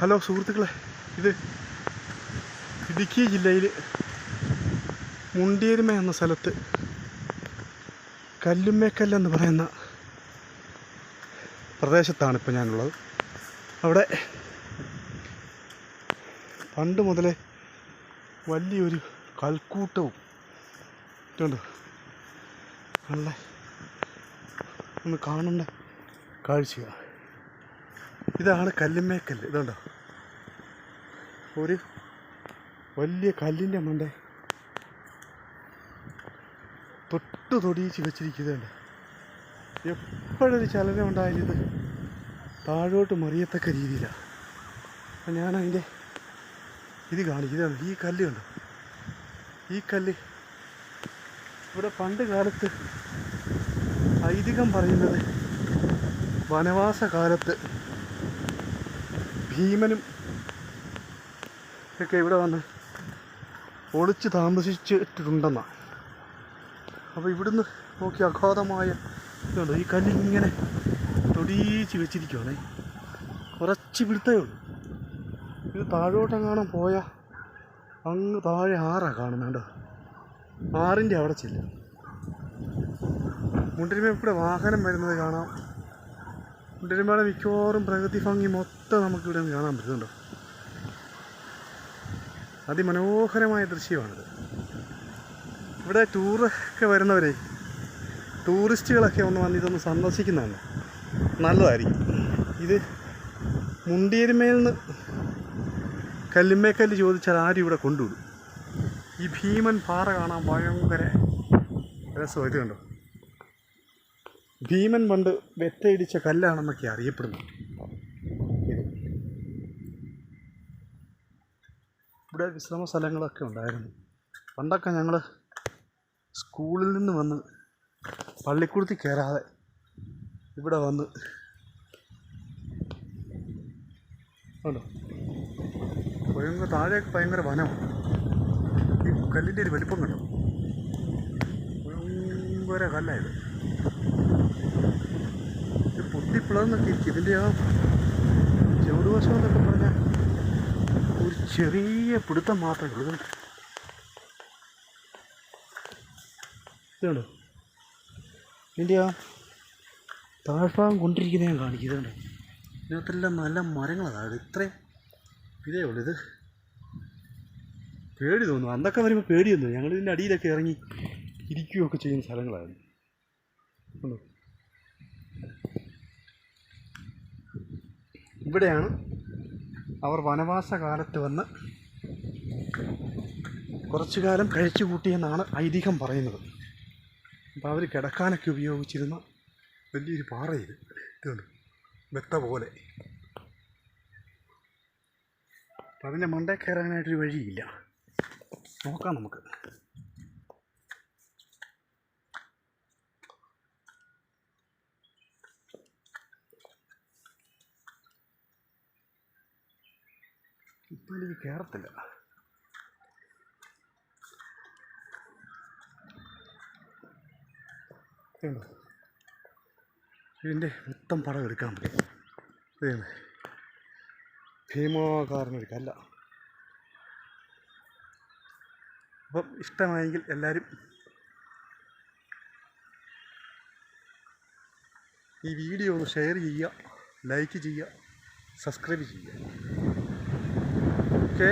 Hello സുഹൃത്തുക്കളെ, ഇത് ഇടുക്കി ജില്ലയിൽ മുണ്ടിയരുമ എന്ന സ്ഥലത്ത് കല്ലുമ്മേക്കല്ലെന്ന് പറയുന്ന പ്രദേശത്താണ് ഇപ്പോൾ ഞാനുള്ളത്. അവിടെ പണ്ട് മുതലേ വലിയൊരു കൽക്കൂട്ടവും ഇതുണ്ട്. നല്ല ഒന്ന് കാണേണ്ട കാഴ്ചയാണ്. ഇതാണ് കല്ലുമ്മേക്കല്ല്. ഇതുണ്ടോ, ഒരു വലിയ കല്ലിൻ്റെ മണ്ടേ തൊടിയിച്ച് വെച്ചിരിക്കുന്നുണ്ട്. എപ്പോഴൊരു ചലനം ഉണ്ടായാലും ഇത് താഴോട്ട് മറിയത്തക്ക രീതിയിലാണ്. അപ്പം ഞാനതിൻ്റെ ഇത് കാണിക്കുന്നതാണ്. ഈ കല്ല് കണ്ടോ, ഈ കല്ല് ഇവിടെ പണ്ട് കാലത്ത് ഐതിഹ്യം പറയുന്നത് വനവാസ കാലത്ത് ഭീമനും ഒക്കെ ഇവിടെ വന്ന് ഒളിച്ച് താമസിച്ചിട്ടുണ്ടെന്നാണ്. അപ്പോൾ ഇവിടുന്ന് നോക്കി അഗാധമായ ഇതുണ്ട്. ഈ കല്ലിങ്ങനെ തൊടിയിച്ച് വെച്ചിരിക്കുകയാണേ. കുറച്ച് പിടുത്തേ ഉള്ളൂ. ഇത് താഴോട്ടെങ്ങാനും പോയാൽ അങ്ങ് താഴെ ആറാണ് കാണുന്നുണ്ടോ. ആറിൻ്റെ അവിടെ ചെല്ലും. മുണ്ടിരിമേക്കൂടെ വാഹനം വരുന്നത് കാണാം. മുണ്ടിരിമയുടെ മിക്കവാറും പ്രകൃതി ഭംഗി മൊത്തം നമുക്കിവിടെ നിന്ന് കാണാൻ പറ്റുന്നുണ്ടോ. അതിമനോഹരമായ ദൃശ്യമാണിത്. ഇവിടെ ടൂറൊക്കെ വരുന്നവരെ, ടൂറിസ്റ്റുകളൊക്കെ ഒന്ന് വന്ന് ഇതൊന്ന് സന്ദർശിക്കുന്നതാണ് നല്ലതായിരിക്കും. ഇത് മുണ്ടിയരുമയിൽ നിന്ന് കല്ലുമ്മേക്കല്ല് ചോദിച്ചാൽ ആരും ഇവിടെ കൊണ്ടുവിടും. ഈ ഭീമൻ പാറ കാണാൻ ഭയങ്കര രസം. ഇത് കണ്ടോ, ഭീമൻ പണ്ട് വെറ്റയിടിച്ച കല്ലാണെന്നൊക്കെ അറിയപ്പെടുന്നു. ഇവിടെ വിശ്രമ സ്ഥലങ്ങളൊക്കെ ഉണ്ടായിരുന്നു. പണ്ടൊക്കെ ഞങ്ങൾ സ്കൂളിൽ നിന്ന് വന്ന് പള്ളിക്കൂടത്തിൽ കയറാതെ ഇവിടെ വന്ന് ഉണ്ടോ, ഭയങ്കര താഴേക്ക് ഭയങ്കര വനമാണ്. ഈ കല്ലിൻ്റെ ഒരു വലിപ്പം കണ്ടോ, ഭയങ്കര കല്ലായത്. ഇത് പൊട്ടിപ്പിളർന്നൊക്കെ ഇരിക്കും. ഇതിൻ്റെ ആ ചുവടുവശം എന്നൊക്കെ പറഞ്ഞാൽ ഒരു ചെറിയ പിടുത്തം മാത്രമേ ഉള്ളൂ. ഇതുണ്ടോ, ഇതിൻ്റെ ആ താഴ്ഭാഗം കൊണ്ടിരിക്കുന്നത് ഞാൻ കാണിക്കുന്നുണ്ട്. ഇതിനകത്തെല്ലാം നല്ല മരങ്ങളാണ്. ഇത്രയും ഇതേ ഉള്ളൂ. ഇത് പേടി തോന്നുന്നു. അന്നൊക്കെ വരുമ്പോൾ പേടിയൊന്നും. ഞങ്ങൾ ഇതിൻ്റെ അടിയിലൊക്കെ ഇറങ്ങി ഇരിക്കുകയൊക്കെ ചെയ്യുന്ന സ്ഥലങ്ങളായിരുന്നു. ഇവിടെയാണ് അവർ വനവാസ കാലത്ത് വന്ന് കുറച്ചു കാലം കഴിച്ചു കൂട്ടിയെന്നാണ് ഐതിഹ്യം പറയുന്നത്. അപ്പോൾ അവർ കിടക്കാനൊക്കെ ഉപയോഗിച്ചിരുന്ന വലിയൊരു പാറ ഇത്. ഇതുണ്ട്, മെത്ത പോലെ. അപ്പം അതിൻ്റെ മണ്ടേ കയറാനായിട്ടൊരു വഴിയില്ല. നോക്കാം നമുക്ക്. ഇപ്പം എനിക്ക് കയറത്തില്ല. ഇതിൻ്റെ മൊത്തം പടം എടുക്കാൻ പറ്റും. ഇതാണ് ഭീമാകാരനൊരു കല്ല. അപ്പം ഇഷ്ടമായെങ്കിൽ എല്ലാവരും ഈ വീഡിയോ ഒന്ന് ഷെയർ ചെയ്യുക, ലൈക്ക് ചെയ്യുക, സബ്സ്ക്രൈബ് ചെയ്യുക. ഓക്കേ.